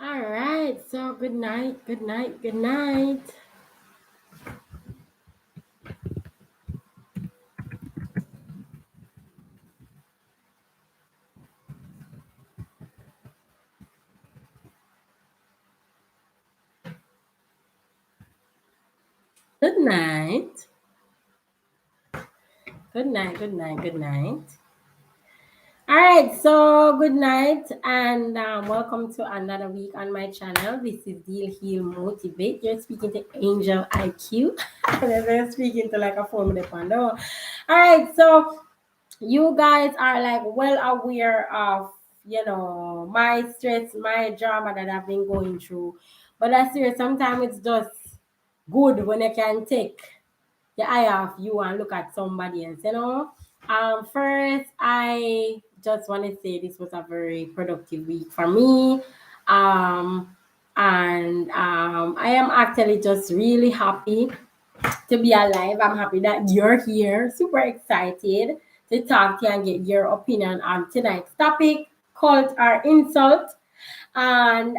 All right, so good night, good night, good night. Good night. Good night, good night, good night. All right, so good night and welcome to another week on my channel. This is Deal Heal Motivate. You're speaking to Angel IQ. And I'm speaking to like a formula pando. All right, so you guys are like well aware of my stress, my drama that I've been going through. But I swear sometimes it's just good when you can take the eye off you and look at somebody else. First, I just want to say this was a very productive week for me. Um, and I am actually just really happy to be alive. I'm happy that you're here. Super excited to talk to you and get your opinion on tonight's topic, cult or insult. And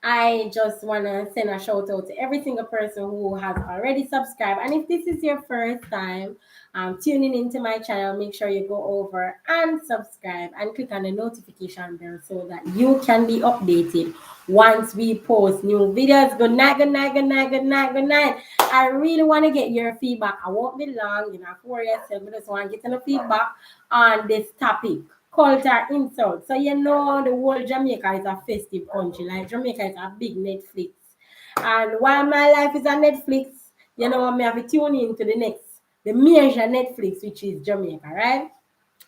I just want to send a shout out to every single person who has already subscribed. And if this is your first time tuning into my channel, make sure you go over and subscribe and click on the notification bell so that you can be updated once we post new videos. Good night, good night, good night, good night, good night. I really want to get your feedback. I won't be long, for yourself. I just want to get the feedback on this topic. Culture insult. So the whole Jamaica is a festive country. Like Jamaica is a big Netflix. And while my life is on Netflix, I have to tune in to the major Netflix, which is Jamaica, right?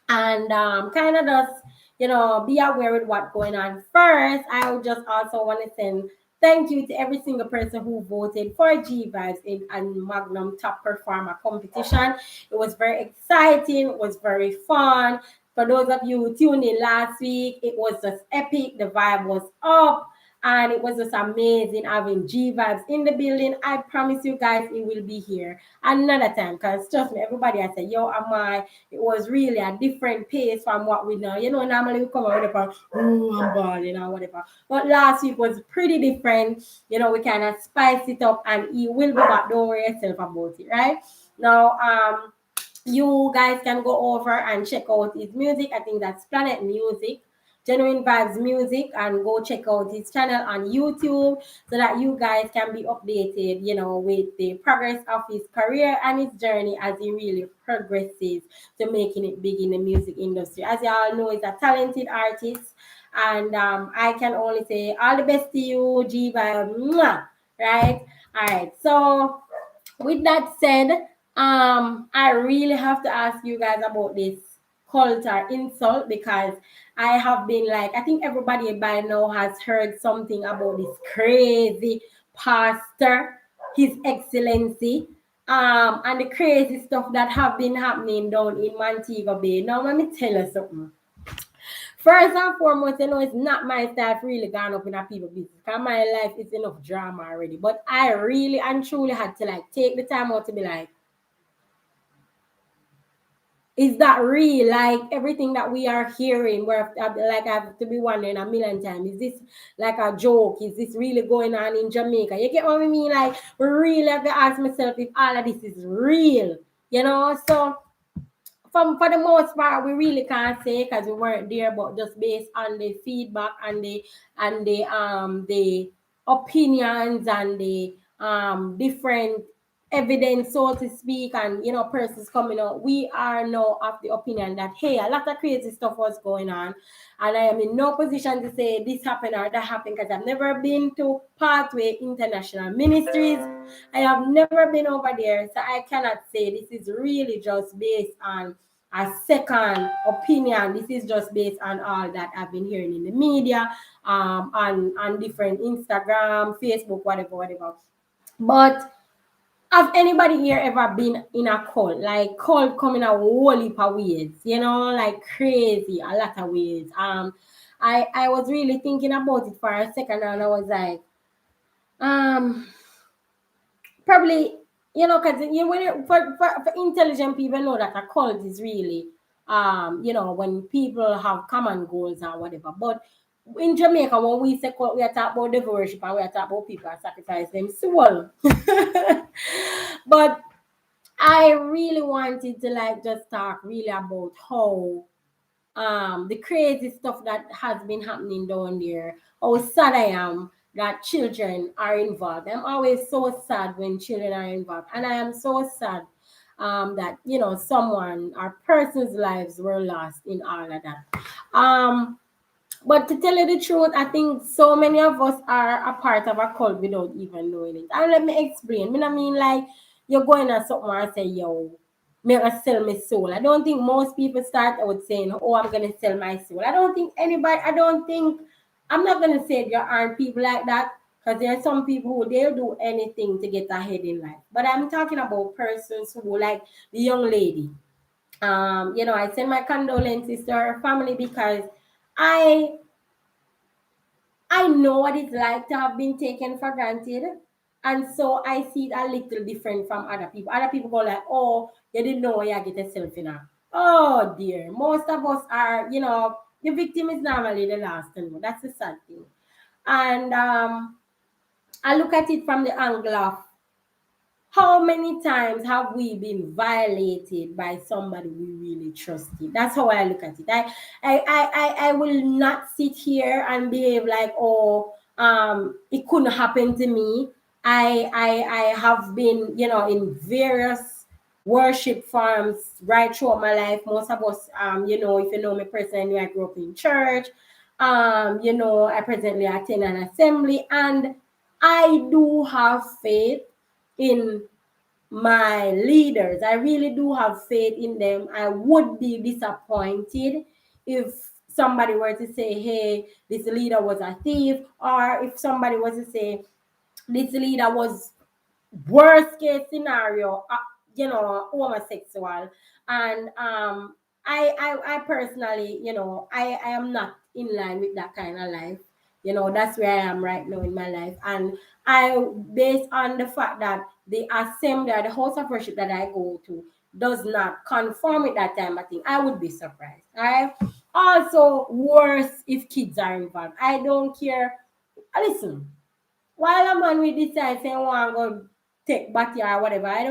And kind of just, be aware with what's going on. First, I would just also want to send thank you to every single person who voted for G Vibes in and Magnum Top Performer competition. It was very exciting. It was very fun. For those of you who tuned in last week, it was just epic. The vibe was up. And it was just amazing having G Vibes in the building. I promise you guys it will be here another time. Because trust me, everybody I say, yo, am I? It was really a different pace from what we know. Normally we come out with a I'm balling or whatever. But last week was pretty different. We kind of spice it up and he will be back. Don't worry yourself about it, right? Now, you guys can go over and check out his music. I think that's Planet Music, Genuine Vibes Music, and go check out his channel on YouTube so that you guys can be updated, with the progress of his career and his journey as he really progresses to making it big in the music industry. As you all know, he's a talented artist, and I can only say all the best to you, G Vibe. Right? All right. So with that said, I really have to ask you guys about this cult or insult because I have been like, I think everybody by now has heard something about this crazy pastor, His Excellency, and the crazy stuff that have been happening down in Montego Bay. Now, let me tell you something. First and foremost, it's not my style really gone up in a people business because my life is enough drama already. But I really and truly had to like take the time out to be like, is that real? Like everything that we are hearing, where like I have to be wondering a million times, is this like a joke? Is this really going on in Jamaica? You get what I mean? Like, we really have to ask myself if all of this is real, So, for the most part, we really can't say because we weren't there, but just based on the feedback and the opinions and the different evidence, so to speak, and persons coming out, we are now of the opinion that hey, a lot of crazy stuff was going on, and I am in no position to say this happened or that happened because I've never been to Pathway International Ministries. I have never been over there, so I cannot say this is really just based on a second opinion. This is just based on all that I've been hearing in the media, on different Instagram, Facebook, whatever. But have anybody here ever been in a cult? Like cult coming a whole heap of ways, like crazy, a lot of ways. I was really thinking about it for a second and I was like, probably, Because for intelligent people know that a cult is really, when people have common goals or whatever. But in Jamaica, when we say cult, we are talking about the worship and we are talking about people and sacrifice them soul. But I really wanted to like just talk really about how the crazy stuff that has been happening down there. How sad I am that children are involved. I'm always so sad when children are involved, and I am so sad that someone or person's lives were lost in all of that. Um, but to tell you the truth, I think so many of us are a part of a cult without even knowing it. And let me explain. I mean, like, you're going on something and say, yo, me gonna sell my soul. I don't think most people start out saying, oh, I'm gonna sell my soul. I'm not gonna say there aren't people like that, because there are some people who they'll do anything to get ahead in life. But I'm talking about persons who, like the young lady. I send my condolences to her family because I I know what it's like to have been taken for granted. And so I see it a little different from other people. Other people go like, oh, you didn't know you get yourself in a. Oh dear. Most of us are, the victim is normally the last to know. That's the sad thing. And I look at it from the angle of how many times have we been violated by somebody we really trusted? That's how I look at it. I will not sit here and behave like, oh, it couldn't happen to me. I have been, in various worship forms right throughout my life. Most of us, if you know me personally, I grew up in church. I presently attend an assembly, and I do have faith in my leaders. I really do have faith in them. I would be disappointed if somebody were to say, hey, this leader was a thief, or if somebody was to say, this leader was worst case scenario, homosexual. And I personally, I am not in line with that kind of life. That's where I am right now in my life. And based on the fact that the assembly or the house of worship that I go to does not conform with that time, I think I would be surprised. All right. Also, worse if kids are involved. I don't care. Listen, while a man will decide say want go take body or whatever, I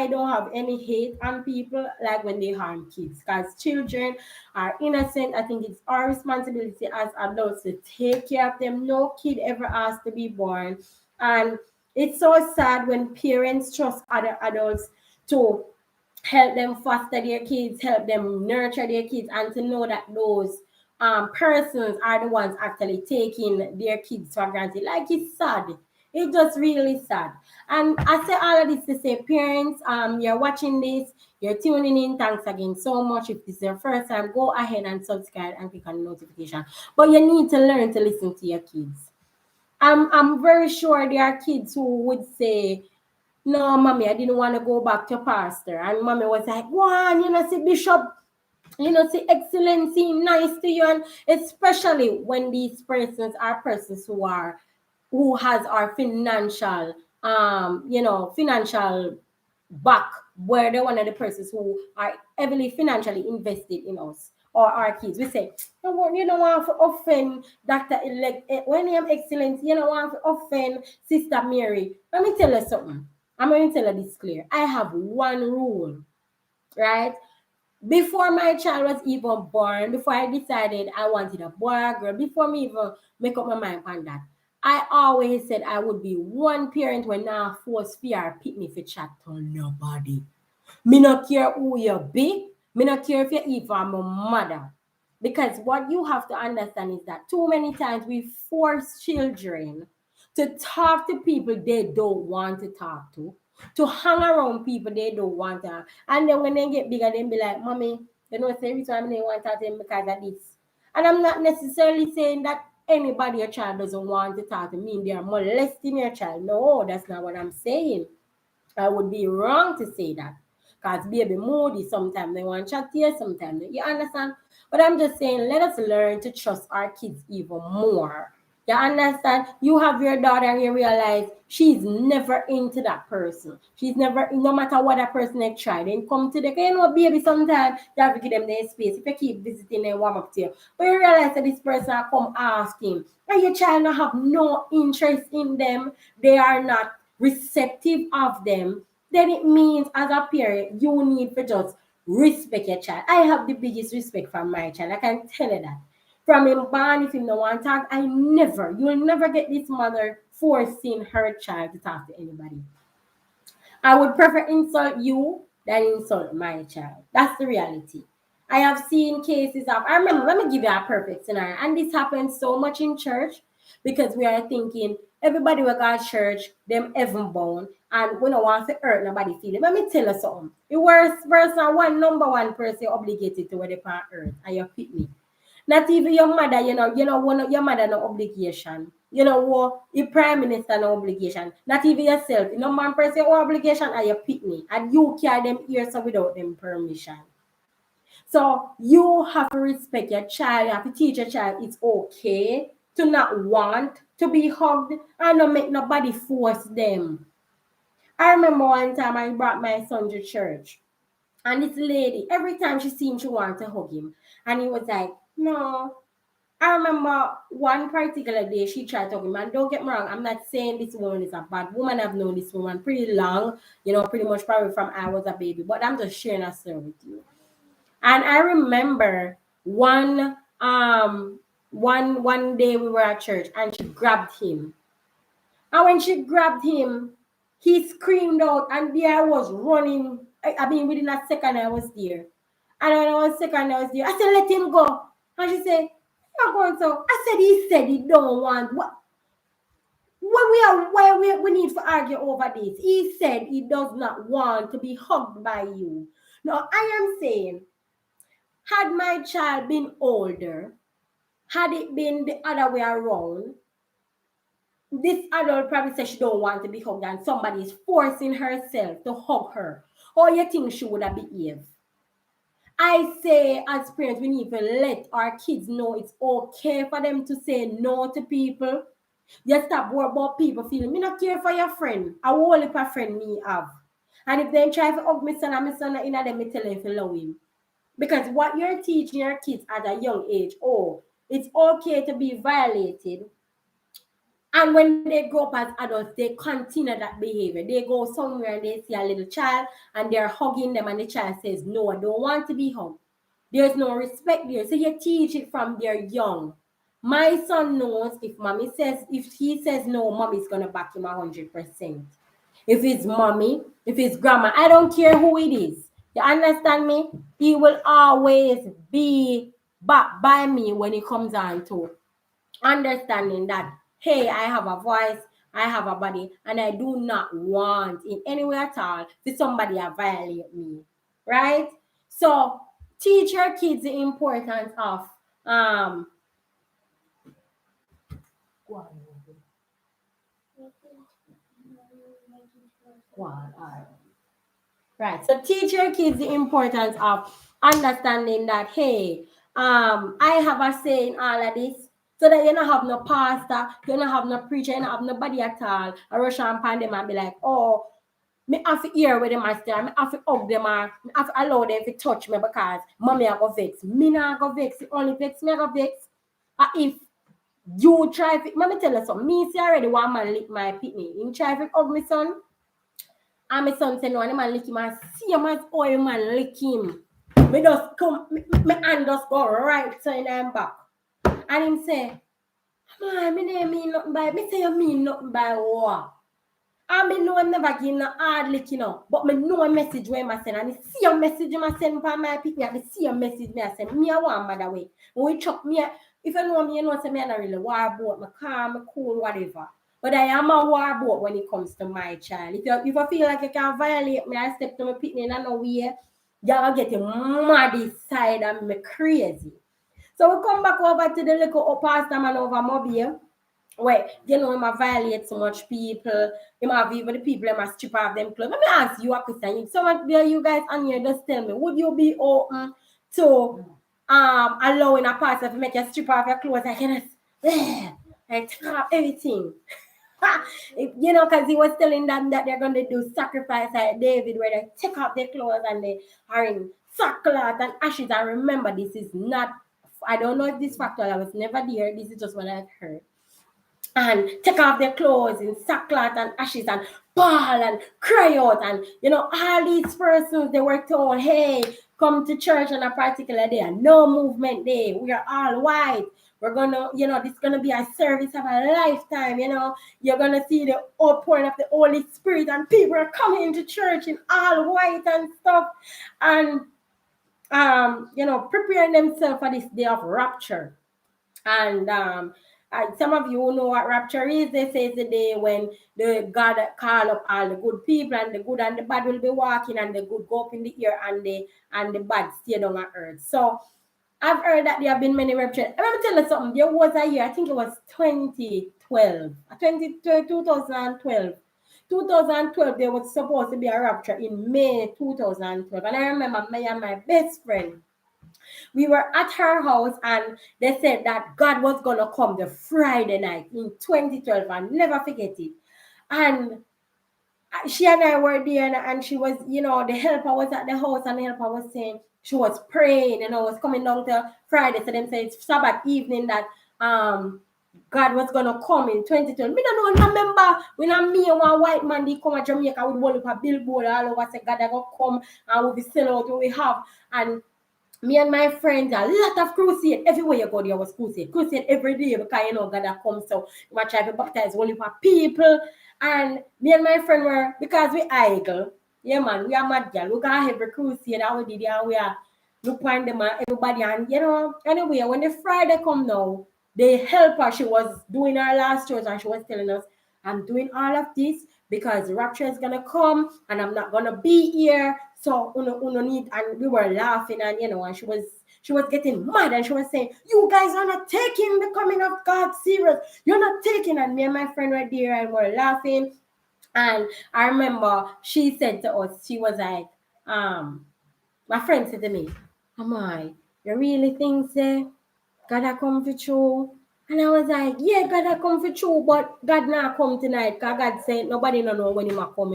don't have any hate on people like when they harm kids, because children are innocent. I think it's our responsibility as adults to take care of them. No kid ever asked to be born. And it's so sad when parents trust other adults to help them foster their kids, help them nurture their kids, and to know that those persons are the ones actually taking their kids for granted. Like, it's sad. It's just really sad. And I say all of this to say, parents, you're watching this, you're tuning in. Thanks again so much. If this is your first time, go ahead and subscribe and click on the notification. But you need to learn to listen to your kids. I'm very sure there are kids who would say, no, mommy, I didn't want to go back to pastor. And mommy was like, one, see, Bishop, see, excellency, nice to you. And especially when these persons are persons who has our financial, financial back, where they're one of the persons who are heavily financially invested in us or our kids. We say, no, you don't want to offend Dr. Elect, when I'm excellent, you don't want to offend Sister Mary. Let me tell you something. I'm going to tell you this clear. I have one rule, right? Before my child was even born, before I decided I wanted a boy or girl, before me even make up my mind on that, I always said I would be one parent when I force fear pick me for chat to nobody. Me not care who you be. Me not care if you even my mother. Because what you have to understand is that too many times we force children to talk to people they don't want to talk to hang around people they don't want to. And then when they get bigger, they be like, Mommy, say every time they want to talk to them because of this. And I'm not necessarily saying that anybody your child doesn't want to talk to me, they are molesting your child. No, that's not what I'm saying. I would be wrong to say that. Because baby moody, sometimes they want to chat to you, sometimes you understand. But I'm just saying, let us learn to trust our kids even more. You understand? You have your daughter and you realize she's never into that person. She's never, no matter what that person they try, then come to the, you know, baby, sometimes you have to give them their space. If you keep visiting them, warm up to you. But you realize that this person will come ask him, and your child not have no interest in them, they are not receptive of them, then it means as a parent, you need to just respect your child. I have the biggest respect for my child. I can tell you that. From him born, if him no want to talk, you will never get this mother forcing her child to talk to anybody. I would prefer insult you than insult my child. That's the reality. I have seen cases of, I remember, let me give you a perfect scenario. And this happens so much in church because we are thinking everybody will go to church, them heaven bound, and we don't want to hurt nobody feeling. Let me tell you something. The worst person, number one person obligated to wear the part earth, and you pick me. Not even your mother, one of your mother no obligation. You know what? Your prime minister no obligation. Not even yourself. You know, man person your obligation are your pitney. And you carry them ears without them permission. So you have to respect your child, you have to teach your child it's okay to not want to be hugged and not make nobody force them. I remember one time I brought my son to church. And this lady, every time she seen she wanted to hug him. And he was like, no, I remember one particular day she tried to hug him, and don't get me wrong, I'm not saying this woman is a bad woman. I've known this woman pretty long, pretty much probably from I was a baby, but I'm just sharing a story with you. And I remember one day we were at church and she grabbed him. And when she grabbed him, he screamed out, and there I was running. I mean, within a second I was there. And when I was second, I was there. I said, let him go. And she said, you're going to. I said, he said he don't want. We need to argue over this. He said he does not want to be hugged by you. Now, I am saying, had my child been older, had it been the other way around, this adult probably says she don't want to be hugged and somebody is forcing herself to hug her. How you think she would have behaved? I say as parents, we need to let our kids know it's okay for them to say no to people. You stop worrying about people feeling, me not care for your friend. I will if a friend me have. And if they try to hug my son and my son in them, me tell them to love him. Because what you're teaching your kids at a young age, it's okay to be violated. And when they grow up as adults, they continue that behavior. They go somewhere and they see a little child and they're hugging them, and the child says, no, I don't want to be hugged. There's no respect there. So you teach it from they're young. My son knows if he says no, mommy's gonna back him 100%. If it's mommy, if it's grandma, I don't care who it is. You understand me? He will always be back by me when it comes on to understanding that, hey, I have a voice, I have a body, and I do not want in any way at all for somebody to violate me. Right? So teach your kids the importance of right. So teach your kids the importance of understanding that, hey, I have a say in all of this. So that you don't have no pastor, you don't have no preacher, you don't have nobody at all. I rush on upon them and be like, oh, me have to hear with them and stay, me have to hug them and me have to allow them to touch me because mommy I go vex. Me not go vex, it only vex me I go vex. If you try to, let me tell you something, me see already one man lick my pitney. Him try to hug my son. And my son said, no, and the man lick him and see him as oil man lick him. Me just come, my hand just go right so in him back. And him say, man, me name mean nothing by, me say you mean nothing by what? And me know him never give him no hard lick, but me know a message where I send, and I see a message I send for my pick me, and I see a message me I send. Me I want by the way. When we chop me, if you know me, you know say me I not really war about, me calm, me cool, whatever. But I am a war boat when it comes to my child. If you feel like you can violate me, I step to my pitney and no way, you're get mad side and me crazy. So we come back over to the little pastor man over MOBAY. Where he might violate so much people, he might have even the people that might strip off them clothes. Let me ask you a question. If someone there, you guys on here, just tell me, would you be open to allowing a pastor to make you strip off your clothes? I can Like take off everything. Because he was telling them that they're going to do sacrifice like David, where they take off their clothes and they are in sackcloth and ashes. I remember this is not, I don't know if this factual, I was never there. This is just what I've heard. And take off their clothes in sackcloth and ashes and bawl and cry out. And, all these persons, they were told, hey, come to church on a particular day. And no movement day. We are all white. We're going to, this is going to be a service of a lifetime, You're going to see the outpouring of the Holy Spirit. And people are coming into church in all white and stuff. And, preparing themselves for this day of rapture. And some of you know what rapture is. They say it's the day when the God call up all the good people, and the good and the bad will be walking, and the good go up in the air, and the bad stay down on earth. So I've heard that there have been many raptures. Let me tell you something. There was a year, I think it was 2012. 2012, there was supposed to be a rapture in May 2012. And I remember me and my best friend, we were at her house, and they said that God was going to come the Friday night in 2012. I'll never forget it. And she and I were there, and she was, the helper was at the house, and the helper was saying, she was praying, was coming down to Friday. So them said it's Sabbath evening that God was going to come in 2012. Me don't know, remember when me and one white man, they come to Jamaica with one of a billboard all over, say God going to come and we'll be selling out what we have. And me and my friends, a lot of crusade. Everywhere you go, there was crusade. Crusade every day because, God has come. So, we try to baptize only for people. And me and my friend were, because we idle, yeah, man, we are mad girl. We got every crusade that we did, and we are look on them and everybody. And, anyway, when the Friday come now, the helper, she was doing her last church, and she was telling us, I'm doing all of this because rapture is gonna come and I'm not gonna be here. So uno need, and we were laughing, and and she was getting mad, and she was saying, you guys are not taking the coming of God serious. You're not taking. And me and my friend were there and we're laughing. And I remember she said to us, she was like, my friend said to me, Amai, you really think say God come for true? And I was like, yeah, God come for true, but God not come tonight, because God said nobody don't know when he might come,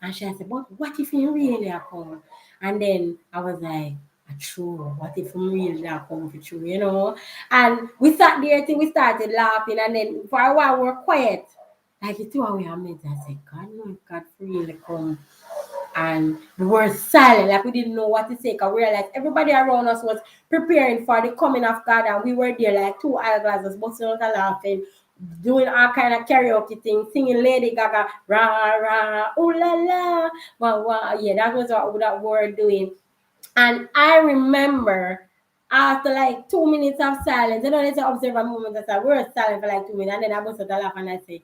And she said, but what if he really come? And then I was like, true, what if he really come for true, And we sat there till we started laughing, and then for a while we were quiet. Like the two of we are met, I said, God, no, God really come. And we were silent, like we didn't know what to say, because we realized everybody around us was preparing for the coming of God, and we were there like two eyeglasses, busting out and laughing, doing all kind of karaoke things, singing Lady Gaga, rah, rah, ooh la la, wow, yeah, that was what that we were doing. And I remember after like 2 minutes of silence, they say observe a moment, I said, we were silent for like 2 minutes, and then I bust out a laugh, and I say,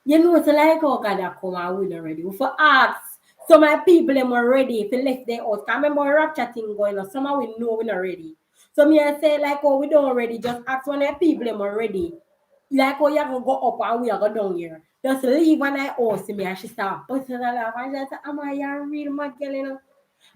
it's like how God has come and win already. We for ask. So my people them were ready if they left their house. Can't remember rapture thing going on. Somehow we know we're not ready. So me I say like, oh, we don't already. Just ask when the people them are ready. Like, oh, you're going to go up and we are going down here. Just leave when I ask me, and she start busting her laugh. And she said, am I a real mad girl,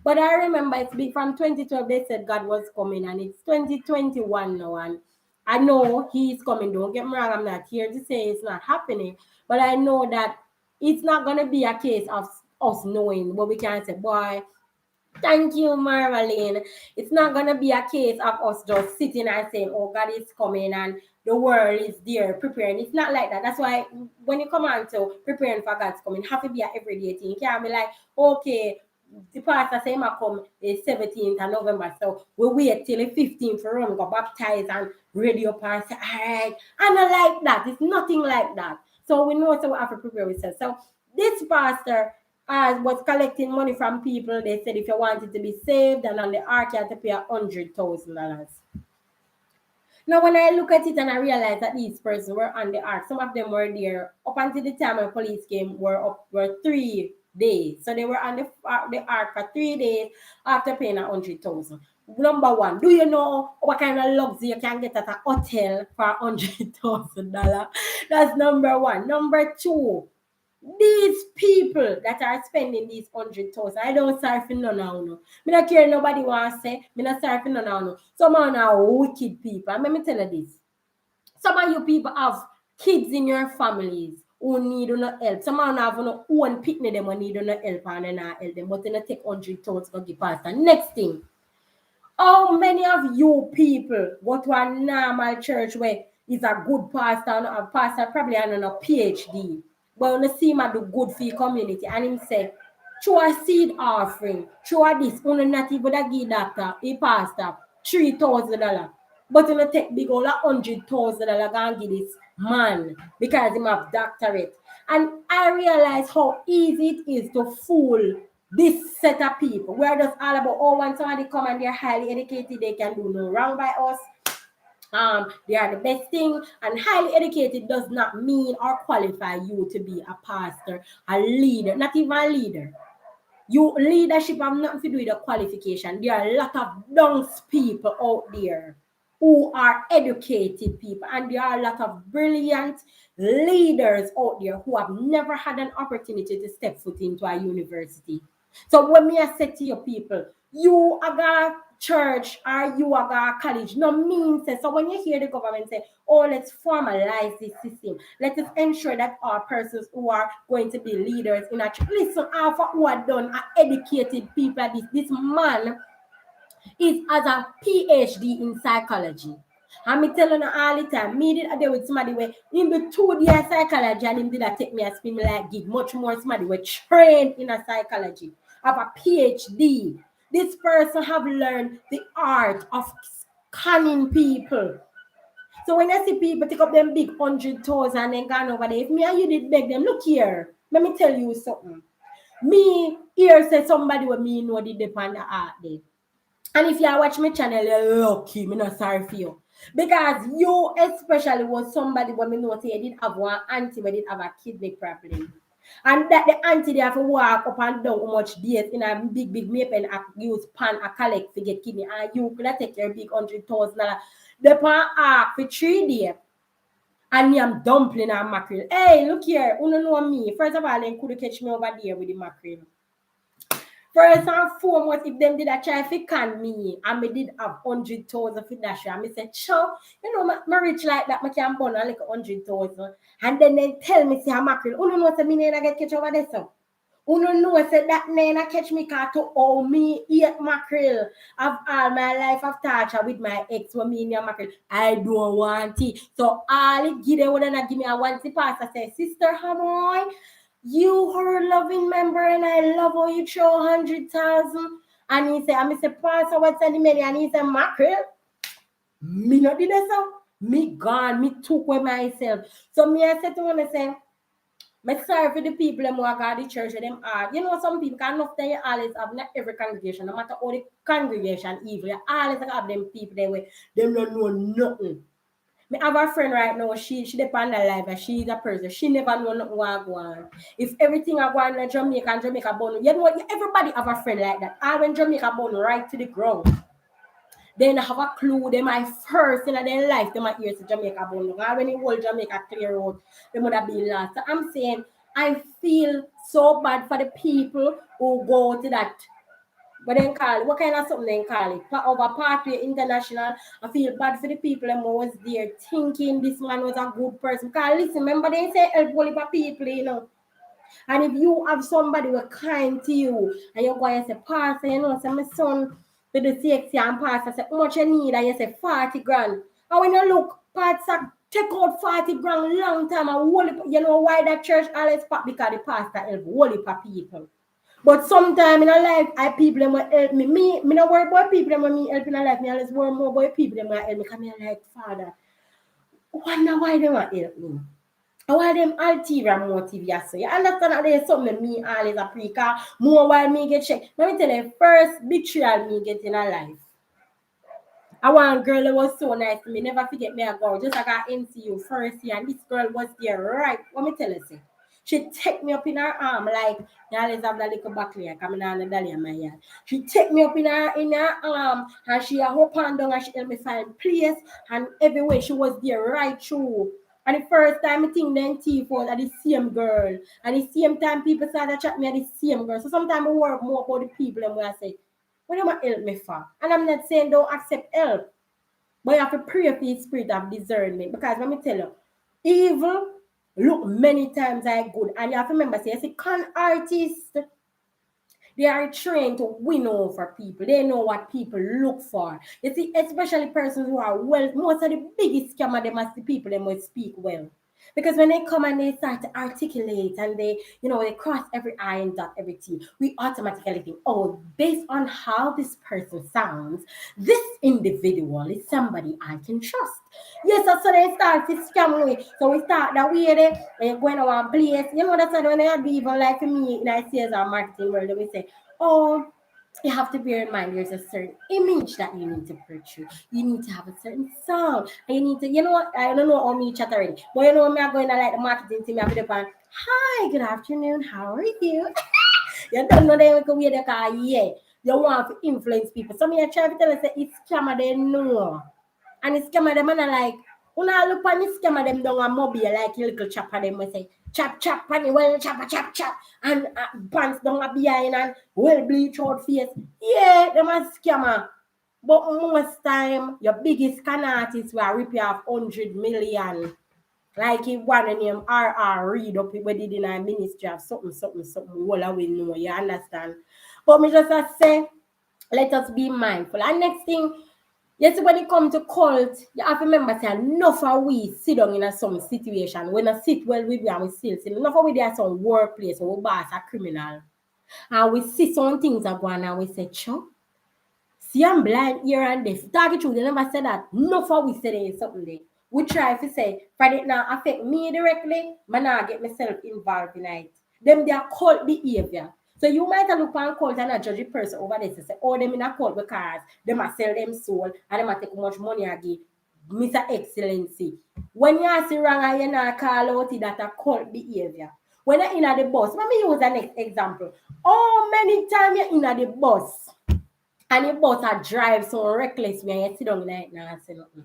But I remember it's been from 2012, they said God was coming, and it's 2021 now. And I know he's coming. Don't get me wrong, I'm not here to say it's not happening. But I know that it's not going to be a case of us knowing what we can say, boy, thank you, Marveline. It's not going to be a case of us just sitting and saying, oh, God is coming and the world is there preparing. It's not like that. That's why when you come on to preparing for God's coming, it have to be an everyday thing. You can't be like, okay, the pastor say my come is 17th of November, so we wait till the 15th for run, go baptize and ready up and say, all right. And not like that. It's nothing like that. So we know, so we have to prepare ourselves. So this pastor was collecting money from people. They said if you wanted to be saved and on the ark, you had to pay $100,000. Now, when I look at it and I realize that these persons were on the ark, some of them were there up until the time when police came, were 3 days. So they were on the ark for 3 days after paying $100,000. Number one, do you know what kind of luxury you can get at a hotel for $100,000? That's number one. Number two, these people that are spending these 100,000, I don't sorry for none of them. I don't care nobody wants to say, I not sorry for none of them. Some of them are wicked people. And let me tell you this. Some of you people have kids in your families who need no help. Some of them have no own picnic them who need no help and they not help them. But they not take 100 to give pastor. Next thing, how many of you people go to a normal church where is a good pastor and a pastor probably and a PhD, but when see him do good for your community and him say, through a seed offering, through a this, only not even a give doctor, a pastor, $3,000. But you take big all $100,000 and give this man because him have doctorate. And I realize how easy it is to fool this set of people. We're just all about, oh, when somebody come and they're highly educated, they can do no wrong by us. They are the best thing, and highly educated does not mean or qualify you to be a pastor, a leader, not even a leader. You leadership have nothing to do with the qualification. There are a lot of dunce people out there who are educated people, and there are a lot of brilliant leaders out there who have never had an opportunity to step foot into a university. So when me I say to your people, you are a church or you are a college, no means so when you hear the government say, oh, let's formalize this system, let us ensure that our persons who are going to be leaders in a church, listen, half of who are done are educated people like this man is as a PhD in psychology. And me telling you all the time, me did a day with somebody where in the 2 year psychology and him did a take me a spin me like gig much more somebody were trained in a psychology, have a PhD. This person have learned the art of scanning people. So when I see people take up them big 100,000 and then gone over there, if me and you did beg them, look here, let me tell you something. Me here say somebody with me know the depend art there. And if you watch my channel, you're lucky. I'm not sorry for you. Because you especially was somebody when me know say you did have one auntie who did have a kidney problem. And that the auntie they have to walk up and down how much days in a big map and use pan a collect to get kidney. And you could take your big $100,000. The pan for 3 days. And me am dumpling and mackerel. Hey, look here, you don't know me. First of all, they could catch me over there with the mackerel. First and foremost, if them did a try to can me and me did have 100,000 for that show, and me said, sure, you know, my rich like that, I can burn like 100,000. And then they tell me, say, I'm mackerel. You know, say, me never get catch over there, so. You know, say, that nena catch me car to owe me 8 mackerel of all my life of torture with my ex when me in your mackerel. I don't want it. So all it give them, when not give me a one pass, I say, sister, Hamoy, you are a loving member and I love how you throw 100,000. And he said, I say, Pastor, what's the money? And he said, mackerel. Me not did that so. Me gone, me took away myself. So me I said to him, I say, I'm sorry for the people who go to the church with them are. You know, some people can often you always have not every congregation, no matter how the congregation evil, you always have them people there where them don't know nothing. Me have a friend right now, she depend on life and she's a person. She never know nothing what go on. If everything I go on in Jamaica and Jamaica born, you know what? Everybody have a friend like that. I when Jamaica born right to the ground. Then have a clue, they my first in their life, they might hear to Jamaica born. When the whole Jamaica clear out, they would have been lost. So I'm saying I feel so bad for the people who go to that. But then call it, what kind of something they call it? Over Parkway International. I feel bad for the people who was there thinking this man was a good person. Because listen, remember they say help all the people, you know. And if you have somebody who kind to you and you go and say, Pastor, you know, say my son to the CXC and Pastor say, how much you need? And you say 40 grand. And when you look, Pastor take out 40 grand long time and whole, you know why that church always pop? Because the pastor help whole heap of people. But sometimes in a life, I people them will help me. Me not worry about people them when me help in a life. Me always worry more about people them will help me. Because me like, Father, wonder why they want help me. Why them ulterior motive, yes. So you understand that there's something me always a pre-car. More while me get checked. Let me tell you, first betrayal me get in a life. I want girl that was so nice to me. Never forget me a girl. Just like I NCU first year. And this girl was there right. What me tell you, say? She take me up in her arm like you always have that little back there coming down the dolly in my yard. She take me up in her arm and she hope and down and she help me find place and everywhere she was there right through. And the first time I think then T was at the same girl. And the same time people started chat me at the same girl. So sometimes I work more about the people and where I say, what am I help me for? And I'm not saying don't accept help. But you have to pray for the spirit of discernment. Because let me tell you, evil look many times like good. And you have to remember, say, see, con artists, they are trained to win over people. They know what people look for. You see, especially persons who are well, most of the biggest scammer, they must be people they must speak well. Because when they come and they start to articulate and they, they cross every I and dot every T, we automatically think, oh, based on how this person sounds, this individual is somebody I can trust. Yes, so they start to scam me. So we start that way there, and going to one place. That's why when I do even like for me in our sales or marketing world, we say, oh, you have to bear in mind there's a certain image that you need to portray. You need to have a certain sound. And you need to, what? I don't know how me chat already. But me are going to like the marketing team. I put up on, hi, good afternoon. How are you? You don't know they can wear the car, yeah. You want to influence people. So me I try to tell us that it's scammer they know. And it's scammer them and I like, when I look on this scammer them down on MOBAY, like a little chopper them we say, chop, and well, chop, and pants down a behind and well bleach out face. Yeah, them a scammer. But most time, your biggest can artists will rip you off 100 million. Like if one name RR read up we did in a ministry of something, all I will know, you understand? But me just say, let us be mindful. And next thing, yes, when it comes to cult, you have to remember say enough of we sit down in a some situation. When I sit well with you and we still sit, enough of we there some workplace or we boss a criminal. And we see some things are going and we say, Cho, see I'm blind here and there. Talking truth, they never said that. Enough of we say there is something there. We try to say, for it now affect me directly, but now I get myself involved in it. Them they are cult behavior. So you might have look on cult and not judge a person over this and say, oh, them in a cult because they must sell them soul and they must take much money again. Mr. Excellency. When you see wrong and you not call out it, that a cult behavior. When you're in at the bus, let me use the next example. How many times you're in at the bus and the bus a drive so reckless when you sit down in it now and say nothing.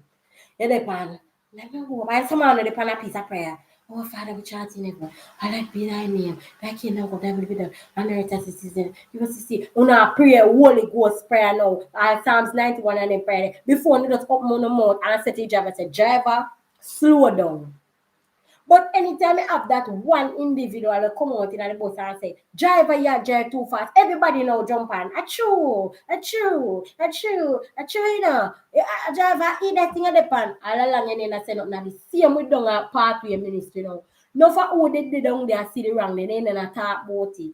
You're there, let me go. I someone on the a piece of prayer. Oh, Father, we charge in heaven. I like be thy name. Thy kingdom come, thy will be done. On earth as it is in. You must see. Una pray Holy Ghost prayer now. Psalms 91 and then prayer. Before you just open on the mouth and say to driver, say, driver, slow down. But anytime I have that one individual will come out in the bus and say, driver, you drive too fast. Everybody now jump on. Achoo, you know. A driver, eat that thing at the pan. All along and then I say, no, the same with down a pathway ministry now. No for who they did down there, see the wrong, then they talk about it.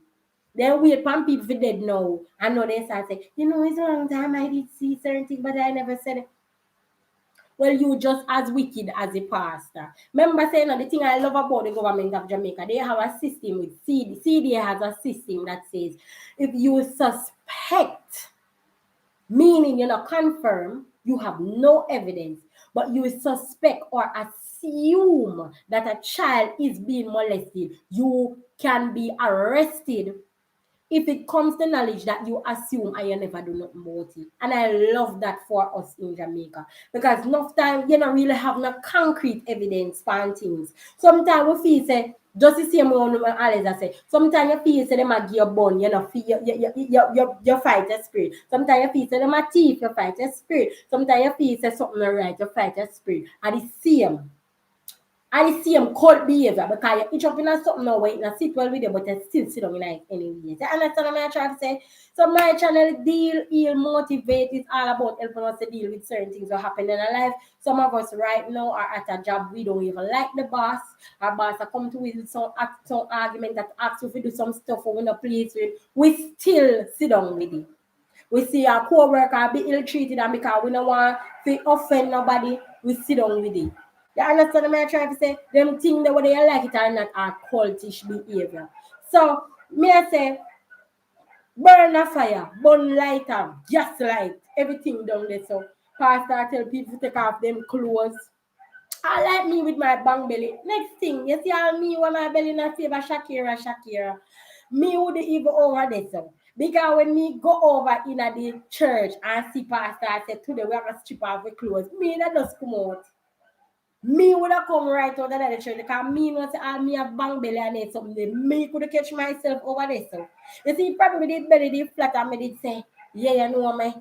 Then wait for people for dead now. I know they start saying, it's a long time I did see certain things, but I never said it. Well, you just as wicked as a pastor. Remember saying the thing I love about the government of Jamaica, they have a system with CD. CD has a system that says if you suspect, meaning you're not confirm, you have no evidence, but you suspect or assume that a child is being molested, you can be arrested if it comes to knowledge that you assume and you never do nothing about it. And I love that for us in Jamaica. Because enough time you don't really have no concrete evidence for things. Sometimes we feel say, just the same way Alexa say, sometimes you feel say they might give you a bun, you fight a spirit. Sometimes you feel say they might thief, you fight a spirit. Sometimes you feel say something right, you fight a spirit. And the same. I see him cult behavior because you each up in a something now where you sit well with you, but you still sit on like anyway. You understand what I'm trying to say? So my channel deal, heal, motivate is all about helping us to deal with certain things that happen in our life. Some of us right now are at a job we don't even like the boss. Our boss are come to with some argument that asks you to do some stuff we're not pleased with. We still sit down with it. We see our co-worker be ill-treated and because we don't want to offend nobody, we sit down with it. You understand what I'm trying to say? Them things that whether you like it or not are cultish behavior. So, me I say, burn a fire, burn lighter, gas light, everything down there. So, pastor tell people to take off them clothes. I like me with my bang belly. Next thing, you see how me when my belly not favor Shakira. Me would even over this. So. Because when me go over in the church and see pastor, I say, today we have a strip off the clothes. Me that just come out. Me would have come right out of the church because me not say me have bang belly and need something. Me could have catch myself over this. So. You see, probably did belly did flat and me did say, yeah, you know me.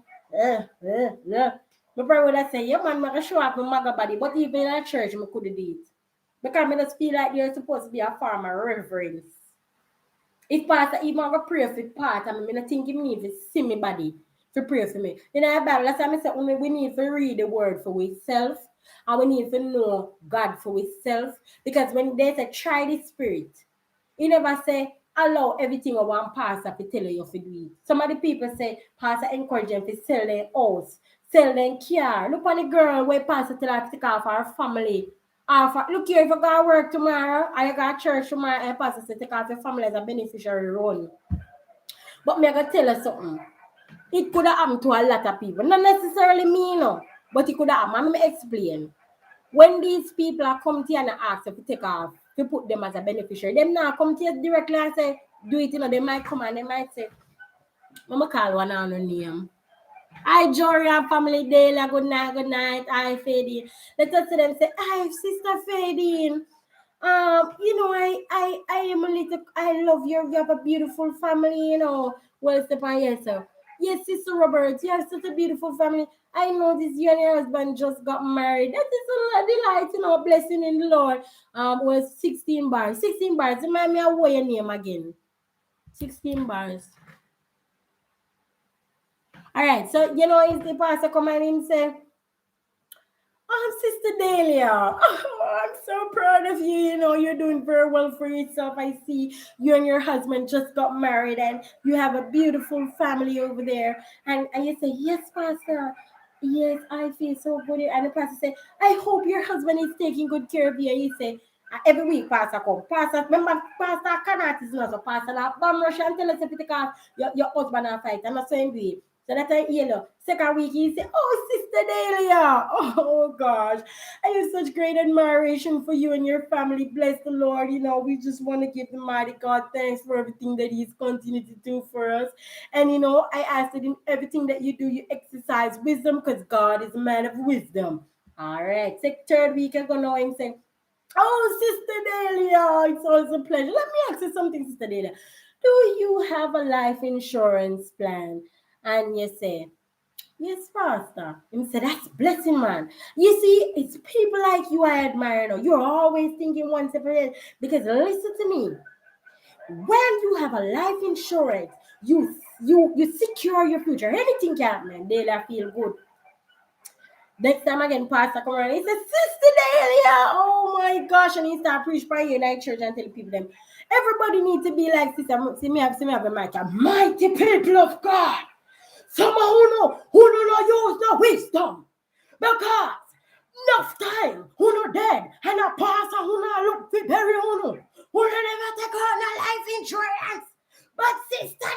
My brother would say, yeah, man, I show up my maga body, but even in a church, I couldn't do it. Because I just feel like you're supposed to be a form of reverence. If pastor even go pray for part, I mean, I think him need to see me body to pray for me. In the Bible, that's why I say we need to read the word for ourselves and we need to know God for ourselves. Because when they say try the spirit, he never say allow everything of one pastor to tell you to do it. Some of the people say pastor encourage them to sell their house, sell their car. Look on the girl where pastor tell her to take off her family. Look here, if you go to work tomorrow, I go to church tomorrow, and pastor say take off your family as a beneficiary role. But me I gotta tell you something. It could have happened to a lot of people. Not necessarily me, no. But it could have happened. Let me explain. When these people are come to you and ask you to take off, to put them as a beneficiary, them now come to you directly and say, do it, you know, they might come and they might say, Mama call one on her name. Hi, Joria, family day, good night, good night. Hi, Fadine. Let us see them say, hi, sister Fadine. You know, I am a little, I love you have a beautiful family, you know. Well, Stefan, yes, sir. Yes, Sister Robert, you have such a beautiful family. I know this you and your husband just got married. That is a delight, you know, blessing in the Lord. Was 16 bars. 16 bars. Remind me of what your name again. 16 bars. All right, so you know, is the pastor come and him say, Sister Dahlia, I'm so proud of you. You know, you're doing very well for yourself. I see you and your husband just got married and you have a beautiful family over there. And you say, yes, Pastor. Yes, I feel so good. And the pastor say, I hope your husband is taking good care of you. And you say, every week, Pastor come. Pastor, remember, Pastor cannot is not so Pastor. Now, Bam Rush and tell us if it cause your husband and fight. I'm not saying do it. So that I hear, second week, he say, oh, Sister Dahlia. Oh, gosh. I have such great admiration for you and your family. Bless the Lord. You know, we just want to give the mighty God thanks for everything that he's continued to do for us. And, you know, I ask that in everything that you do, you exercise wisdom because God is a man of wisdom. All right. Third week, I'm going to know him saying, oh, Sister Dahlia, it's always a pleasure. Let me ask you something, Sister Dahlia. Do you have a life insurance plan? And you say, yes, Pastor. He said, that's blessing, man. You see, it's people like you I admire now. You're always thinking one step ahead. Because listen to me. When you have a life insurance, you secure your future. Anything can happen, they'll feel good. Next time again, Pastor come around, he said, Sister Dahlia, oh my gosh, and he start preach by you like church and tell people them, everybody needs to be like Sister. See me have a mic, a mighty people of God. Some who no use no wisdom. Because enough time who no dead and a pastor who no look for bury who no never take on a life insurance. But Sister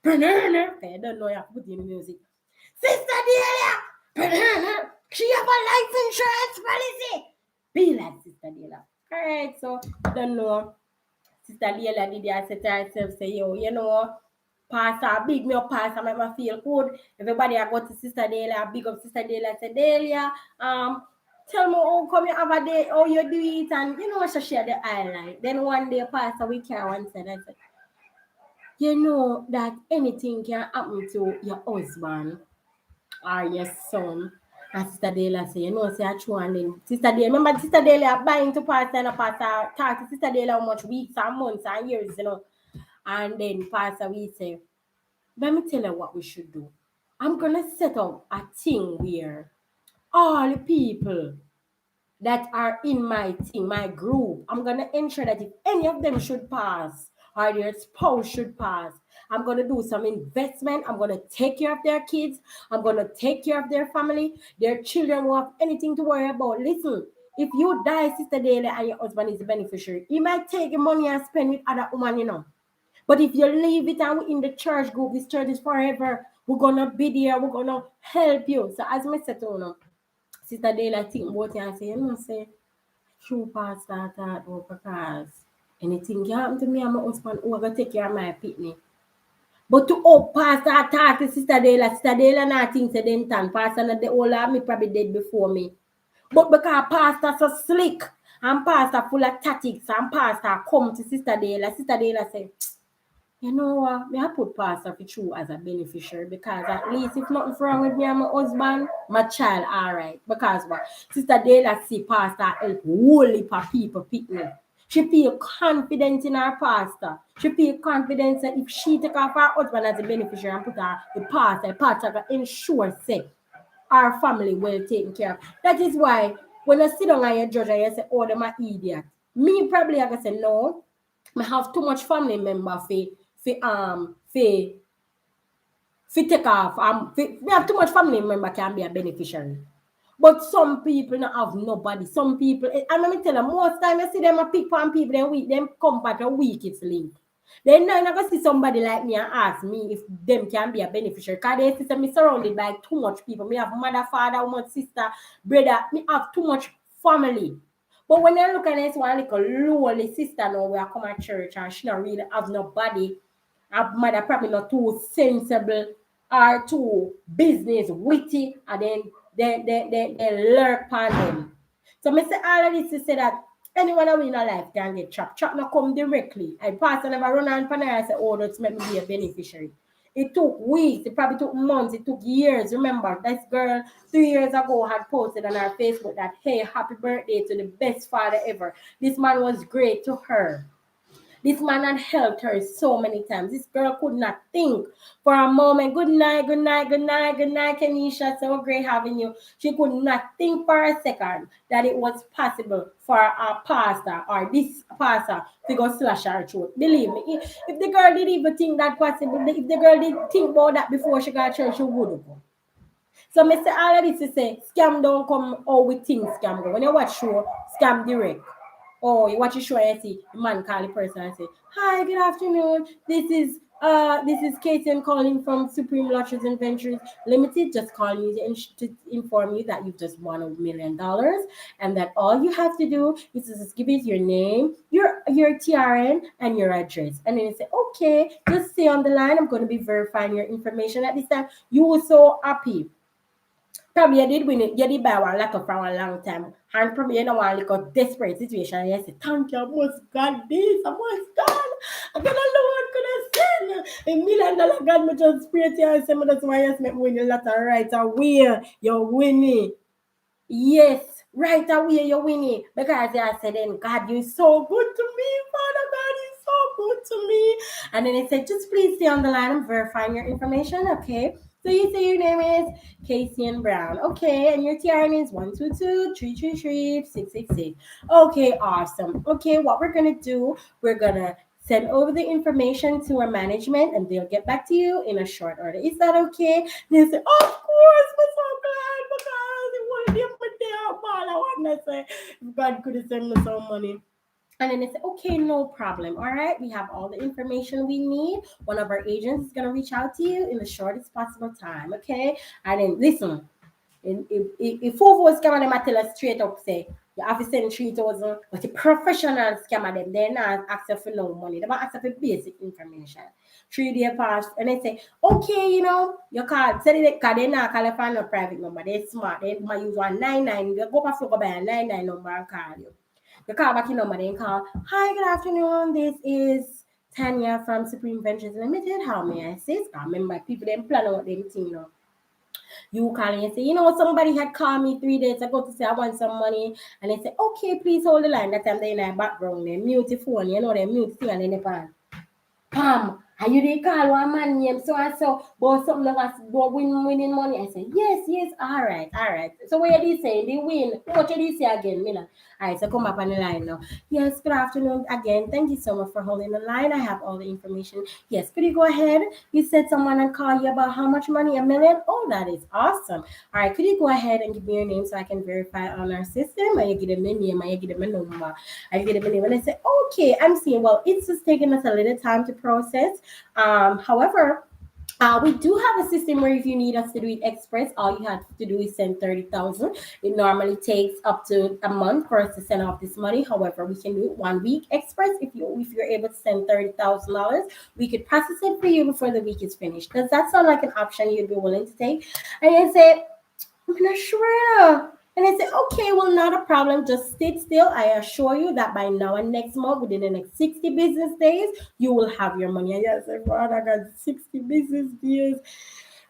Dahlia, I don't know how to put in the music. Sister Dahlia, she have a life insurance policy. Be like Sister Dahlia. Alright, so I don't know. Sister Dahlia did I say to herself, say, yo, you know, Pastor, big me up, Pastor, make me feel good. Everybody I go to Sister Dahlia, big up Sister Dahlia, say, Dahlia, tell me how come you have a day, how you do it, and you know, she share the highlight. Then one day, Pastor, we care one said, I said, you know that anything can happen to your husband or your son. And Sister Dahlia say, you know, say, I true, and then Sister Dahlia, remember Sister Dahlia buying to Pastor and a Pastor, talk to Sister Dahlia how much weeks and months and years, you know. And then Pastor, we say, let me tell you what we should do. I'm going to set up a thing where all the people that are in my team, my group, I'm going to ensure that if any of them should pass or their spouse should pass, I'm going to do some investment. I'm going to take care of their kids. I'm going to take care of their family. Their children won't have anything to worry about. Listen, if you die, Sister Dahlia, and your husband is the beneficiary, he might take the money and spend with other women, you know. But if you leave it and in the church group, this church is forever. We're gonna be there, we're gonna help you. So as I said to you, Sister Dahlia think about it and say, you know, say, true pastor thought about because anything can happen to me and my husband, who are gonna take care of my pitney. But to pastor talk to Sister Dahlia not think say them tan. Pastor not the whole of me probably dead before me. But because pastor so slick and pastor full of tactics and pastor come to Sister Dahlia say, You know what? Me I put Pastor for true as a beneficiary because at least if nothing's wrong with me and my husband, my child alright. Because what? Sister Dayla see Pastor help whole heap of people pick me. She feel confident in her pastor. She feel confident that if she take off her husband as a beneficiary and put her the pastor can ensure say our family well taken care of. That is why when I sit down and you judge and you say, oh, them are idiot. Me probably I can say no. I have too much family member for take off. We have too much family member can be a beneficiary. But some people not have nobody. Some people, and let me tell you, most time I see them a pick on people, them come back a week it's link. Then I never see somebody like me and ask me if them can be a beneficiary. Because they say me surrounded by too much people. Me have mother, father, woman, sister, brother. Me have too much family. But when I look at this one little lowly sister now, we are come at church and she not really have nobody. Her mother probably not too sensible or too business witty, and then they lurk on them. So I say all of this to say that anyone who in a life can get trapped. Trap not come directly. I pass and never run on pan and say, oh, that's make me be a beneficiary. It took weeks, it probably took months, it took years. Remember, this girl 3 years ago had posted on her Facebook that, hey, happy birthday to the best father ever. This man was great to her. This man had helped her so many times. This girl could not think for a moment. Good night, good night, good night, good night, Kenisha. So great having you. She could not think for a second that it was possible for a pastor or this pastor to go slash her throat. Believe me, if the girl didn't even think that possible, if the girl didn't think about that before she got church, she would go. So I say all of this to say scam don't come out with things scam go. When you watch show, scam direct. Oh, you watch a show and you see the man call the person and say, hi, good afternoon. This is Katie. I'm calling from Supreme Lotteries and Ventures Limited. Just calling you to inform you that you've just won $1 million and that all you have to do is just give it your name, your TRN, and your address. And then you say, okay, just stay on the line. I'm going to be verifying your information at this time. You were so happy. Probably you did win it. You did buy one letter for a long time. And probably you don't want like a desperate situation. You say, thank you, I must God this, I must God. I got a Lord could have sent $1 million God me just pray to you and say, that's why you make me win the letter right away. You're winning. Yes, right away you're winning. Because I said, then God, you're so good to me, Father God, you're so good to me. And then he said, just please stay on the line. I'm verifying your information, okay? So you say your name is Casey and Brown. Okay, and your TRN is 122-333-666. Okay, awesome. Okay, what we're gonna do, we're gonna send over the information to our management and they'll get back to you in a short order. Is that okay? They say, of course, we're so glad because it would give me the ball. I want to say, if God could have sent me some money. And then they say, okay, no problem. All right, we have all the information we need. One of our agents is going to reach out to you in the shortest possible time. Okay. And then listen, if Fofo scammer them, I tell us straight up, say, you have to send 3,000, but the professional scammer them, they're not asking for no money. They're not asking for basic information. 3 day pass, and they say, okay, you call, say they call, they not call for no private number. They're smart. They might use 199. They go for buy a 99 number and call you. You call back your number, then call, hi, good afternoon. This is Tanya from Supreme Ventures Limited. How may I assist? I remember people them plan out them thing, You call and say, somebody had called me 3 days ago to say I want some money. And they say, okay, please hold the line. That time they in the background, they mute the phone, they mute the thing and then they pan. Pam, are you the call one man name so and so, but something like about winning money? I say, yes, all right. So what are they saying? They win. What did they say again, Mila? All right, so come up on the line now. Yes, good afternoon again. Thank you so much for holding the line. I have all the information. Yes, could you go ahead? You said someone had called you about how much money? $1 million? Oh, that is awesome. All right, could you go ahead and give me your name so I can verify on our system? I give them a name, I give them a number. I give them a name. And I say, okay, I'm seeing, well, it's just taking us a little time to process. However, we do have a system where if you need us to do it express, all you have to do is send 30,000. It normally takes up to a month for us to send off this money. However, we can do it 1 week express. If you're able to send $30,000, we could process it for you before the week is finished. Does that sound like an option you'd be willing to take? And you say, I'm not sure. And I said, okay, well, not a problem. Just sit still. I assure you that by now and next month, within the next 60 business days, you will have your money. And I said, God, I got 60 business days.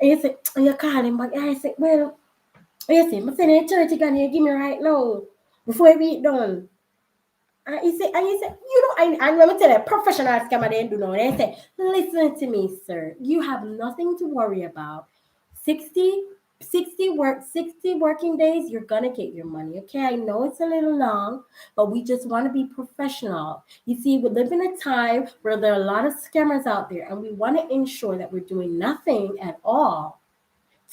And you said, oh, you call him back. And I said, well, you see, I'm saying, church, you can give me right now before we done. And he said, you know, I'm going to tell you, professional scammer, they do know. They say, listen to me, sir. You have nothing to worry about. 60, 60 working days, you're going to get your money. Okay, I know it's a little long, but we just want to be professional. You see, we live in a time where there are a lot of scammers out there, and we want to ensure that we're doing nothing at all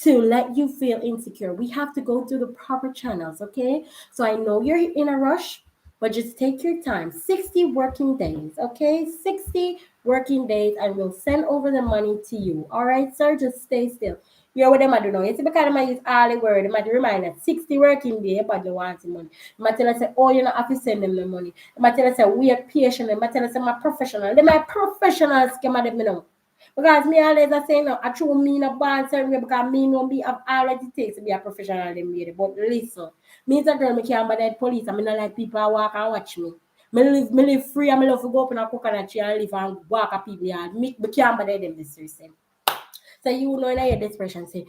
to let you feel insecure. We have to go through the proper channels, okay? So I know you're in a rush, but just take your time. 60 working days, okay? 60 working days, and we'll send over the money to you. All right, sir? Just stay still. You know what them I do now? It's because I use all the word. They might remind us 60 working day, but they want the money. They might tell us, say, oh, you know, have to send them the money. They might tell us, say, we are patient. They might tell us, say, my professional. They might professional scam them, you know. Because me always I say no, I true me in a bad certain way because me know me have all that it takes to be a professional in media. But listen, me as a girl, me can't buy that police. I mean, not like people walk and watch me. Me live free and me love to go up in a coconut tree and live and walk at people yard. Me can't buy them this reason. So you know in your desperation say,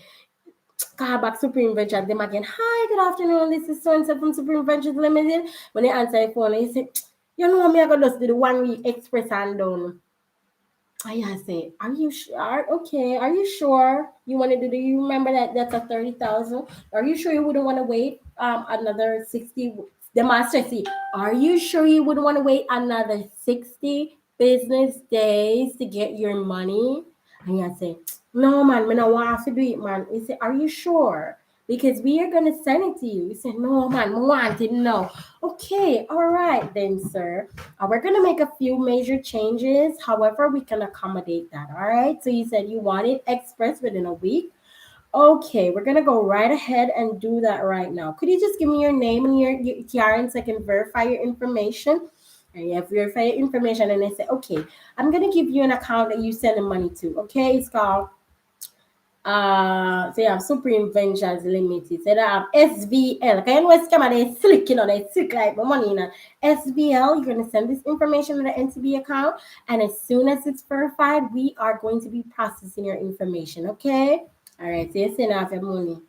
call back Supreme Ventures them again. Hi, good afternoon. This is so and so from Supreme Ventures Limited. When they answer your phone, you say, you know me, I got just do the 1 week express and done. I say, are you sure? Okay, are you sure you want to do? Do you remember that that's a 30,000? Are you sure you wouldn't want to wait another 60? The master see, are you sure you wouldn't want to wait another 60 business days to get your money? And I say, no man, me no want to do it, man. He said, are you sure? Because we are gonna send it to you. He said, no man, we want it no. Okay, all right then, sir. We're going to make a few major changes. However, we can accommodate that. All right. So you said you want it express within a week. Okay, we're going to go right ahead and do that right now. Could you just give me your name and your TRN so I can verify your information? And you have verify your information, and I say, okay, I'm going to give you an account that you send the money to. Okay, it's called so you have Supreme Ventures Limited. So they have SVL. Okay, you know what's coming? They slick, you know, they slick like my money, you know. SVL, you're gonna send this information to the NCB account, and as soon as it's verified, we are going to be processing your information. Okay. All right, so you send off your money.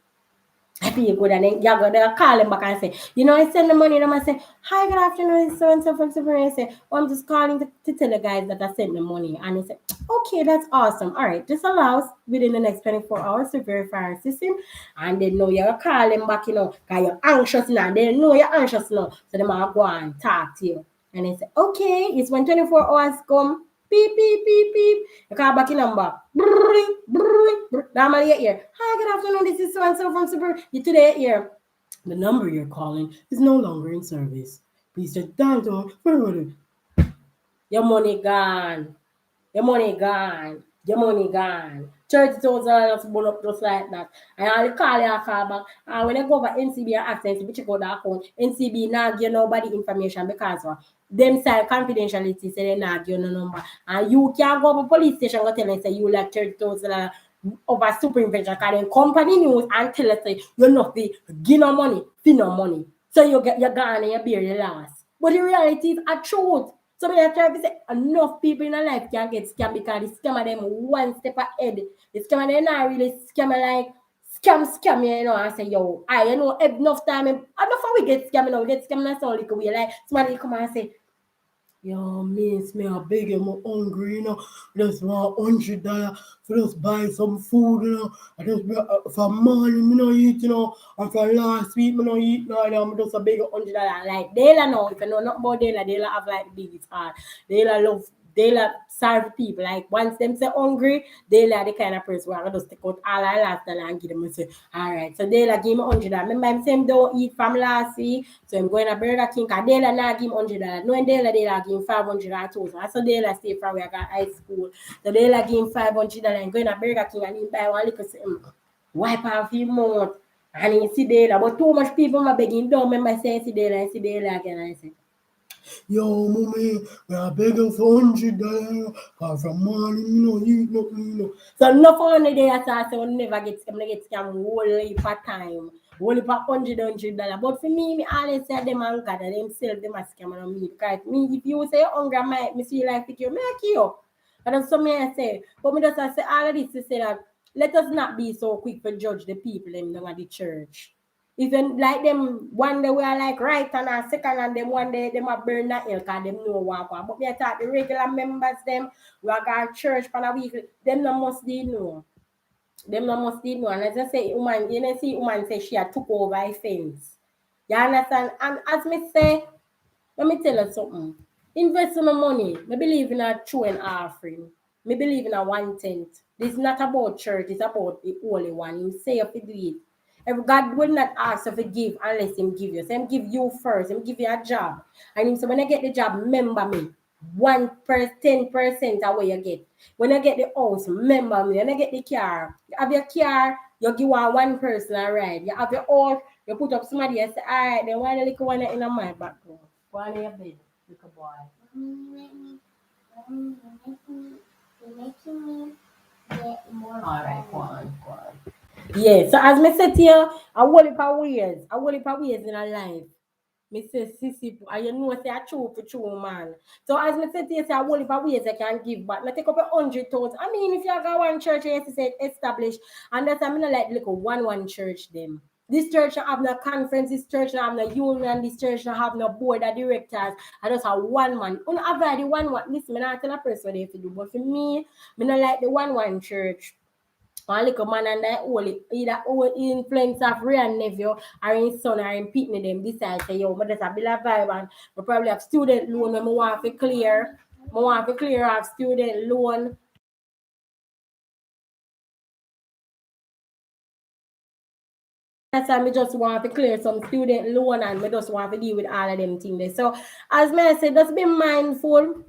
I feel good, and then you're gonna call them back and say, you know, I send the money, and I'm gonna say, hi, good afternoon, it's so and so from Super. I say, oh, I'm just calling to tell the guys that I sent the money, and they say, okay, that's awesome. All right, this allows within the next 24 hours to verify our system, and they know you're calling back, you know, because you're anxious now. They know you're anxious now, so they might go and talk to you, and they say, okay, it's when 24 hours come. Beep, beep, beep, beep. You call back your number. Brrring, brrring, brrring. Normally your ear. Hi, good afternoon. This is so and so from Super. You today here. The number you're calling is no longer in service. Please just dial down. Your money gone. Your money gone. Your money gone. 30,000 just burn up just like that. And I'll call you a call back. And when I go over NCB and ask them to check out the account, NCB not give nobody information because them side confidentiality say they not give no number. And you can't go to police station and tell them say you like 30,000 over super invention because then company news and tell us say you're not the give no money, fee no money. So you get your gone and you bear the loss. But the reality is a truth. So me I try to say enough people in a life can get scammed because the scammer them one step ahead. The scammer they not really scammer like scam you know and say yo I you know enough time enough how we get scammed now we get scammed that's all like way like somebody come and say yo miss me I beg you I'm hungry you know just want $100 for just buy some food you know I just for morning me no eat you know and for last week me no eat no I'm just a beg you $100 like Dela know if you know nothing about Dela have like the biggest heart Dela love Dela serve people like once them say hungry Dela the kind of person where I just take out all I last dollar and give them and say alright so Dela give me $100 remember him say him don't eat from last week so I'm going to Burger King because Dela not give him $100 knowing Dela give him $500 too so Dela stay from where I got high school so Dela give him $500 and going to Burger King and he buy one little wipe off his mouth and he see Dela but too much people are begging don't remember saying see Dela again and I say Yo, mommy, we are begging for $100. Cause from morning, you know. So no for one day I say will never get scam whole heap of time. Whole heap of $100. But for me always say them and God and themselves them a scam on me. Because me if you say hungry me see like pick you, make you. And that's something I say. But me just I say all of this to say that let us not be so quick to judge the people them down at the church. Even like them one day we are like right and a second and them one day them a burn that hill because them know what. But me I thought the regular members them we are going church for a week, them no must did know. Them no must did know. And as I say, woman, you know see woman say she had took over a fence. You understand? And as me say, let me tell you something. Invest in the money. Me believe in a true and offering. Me believe in a 1/10. This is not about church, it's about the Holy One. Him say if you do it. If God will not ask you to give unless Him give you. So Him give you first, Him give you a job. And Him say, when I get the job, remember me. 10% of what you get. When I get the house, remember me. When I get the car, you have your car, you give one person a ride. You have your house, you put up somebody and say, all right, then why the little one in my background? Go on in your bed, little boy. You're making me get more. All right, go on, go on. Yeah, so as me said here, I will heap of ways in a life. Me say, sissy, and you know, say I true for true, man. So as me said here, say I will heap of ways I can give back. I take up 100,000. I mean, if you got one church, you have to say established, and that's I mean like little one church them. This church don't have no conference, this church don't have no union, this church don't have no board of directors. I just have one man. You know, avoid the one. Listen, me not tell a person what they have to do, but for me not like the one church. One little man and that only either influence of Ray and nephew or his son or him pitney them decide say yo, but that's a bill of vibe and we probably have student loan when I want to clear. I want to clear off student loan. That's why I just want to clear some student loan and I just want to deal with all of them things. So as I said, just be mindful.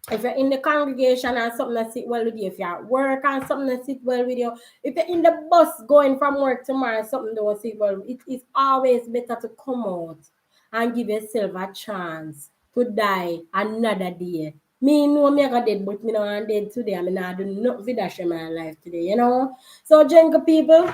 If you're in the congregation and something that sit well with you, if you're at work and something that sit well with you, if you're in the bus going from work tomorrow and something don't sit well, it is always better to come out and give yourself a chance to die another day. Me know me got dead, but me not dead today. I mean, I do not for dash in my life today, you know. So, jungle people,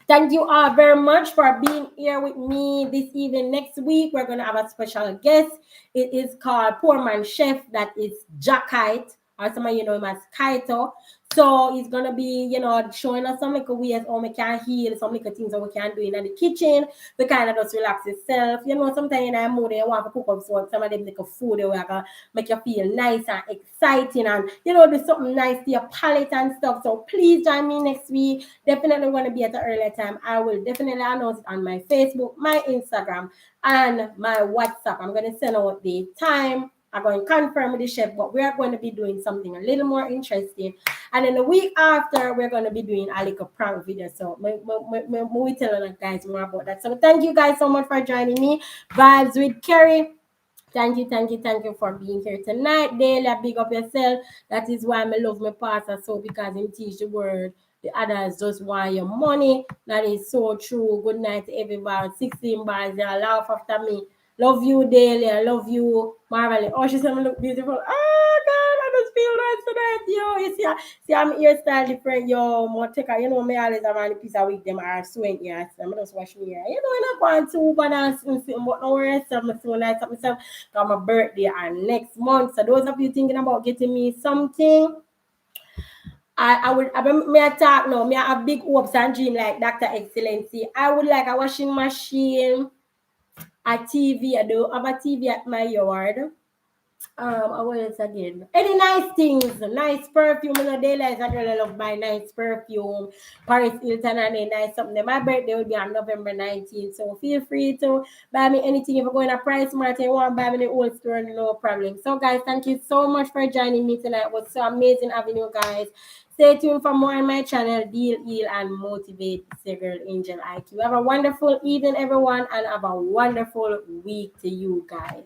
thank you all very much for being here with me this evening. Next week, we're going to have a special guest. It is called Poor Man Chef. That is Jackite, or some of you know him as Kaito. So he's going to be, showing us some little ways how we can heal, some little things that we can do in the kitchen to kind of just relax yourself. You know, sometimes in a mood, you want to cook up some of them little food that will make you feel nice and exciting and, do something nice to your palate and stuff. So please join me next week. Definitely going to be at an earlier time. I will definitely announce it on my Facebook, my Instagram, and my WhatsApp. I'm going to send out the time. I'm going to confirm with the chef, but we're going to be doing something a little more interesting. And then the week after, we're going to be doing a little prank video. So we tell you guys more about that. So thank you guys so much for joining me. Vibes with Kerry. Thank you for being here tonight. Daily, big up yourself. That is why I love my pastor so because he teach the word. The others just want your money. That is so true. Good night to everybody. 16 bars. They laugh after me. Love you, Daily. I love you, Marvelly. Oh, she said I look beautiful. Oh, God, I just feel nice tonight. Yo, you see, I'm hairstyle different. Yo, more take you know, me always have a piece of wig. Them are sewing here. I'm just wash me hair. You know, I'm not going to balance and sit, but no worries. I'm so nice of myself. Got my birthday and next month. So those of you thinking about getting me something, I may I talk now. May I have big hopes and dream like Dr. Excellency. I would like a washing machine, a TV. I do have a TV at my yard. What else again? Any nice things, nice perfume. In the daylight, I really love my nice perfume. Paris Hilton and a nice something. My birthday will be on November 19th, so feel free to buy me anything. If you're going to Price Mart and you want to buy me the old store, no problem. So, guys, thank you so much for joining me tonight. It was so amazing having you guys. Stay tuned for more on my channel, Deal, Heal, and Motivate the Girl Angel IQ. Have a wonderful evening, everyone, and have a wonderful week to you guys.